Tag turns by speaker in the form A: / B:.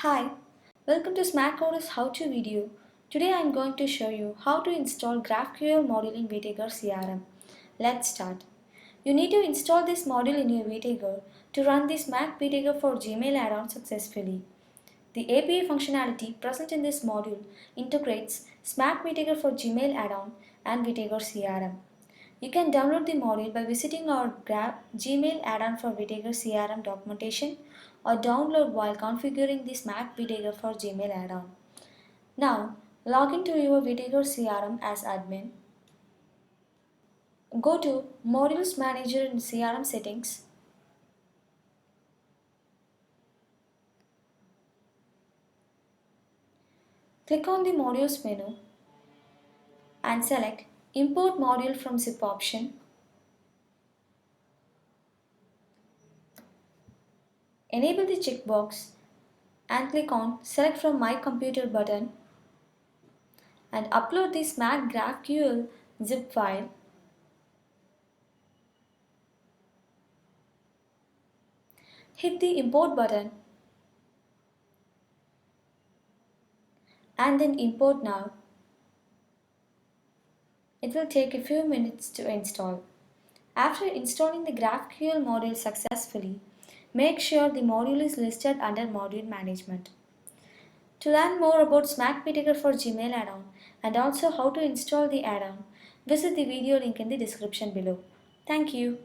A: Hi, welcome to SmackCoder's how-to video. Today I am going to show you how to install GraphQL module in VtigerCRM. Let's start. You need to install this module in your Vtiger to run the Smack Vtiger for Gmail add-on successfully. The API functionality present in this module integrates Smack Vtiger for Gmail add-on and VtigerCRM. You can download the module by visiting our Gmail add-on for Vtiger CRM documentation or download while configuring the Smack Vtiger for Gmail add-on. Now, log into your Vtiger CRM as admin. Go to Modules Manager in CRM settings. Click on the Modules menu and select Import Module from Zip option. Enable the checkbox and click on Select from My Computer button and upload the Smack GraphQL zip file. Hit the Import button and then import now. It will take a few minutes to install. After installing the GraphQL module successfully, make sure the module is listed under Module Management. To learn more about Smack Vtiger for Gmail add-on and also how to install the add-on, visit the video link in the description below. Thank you.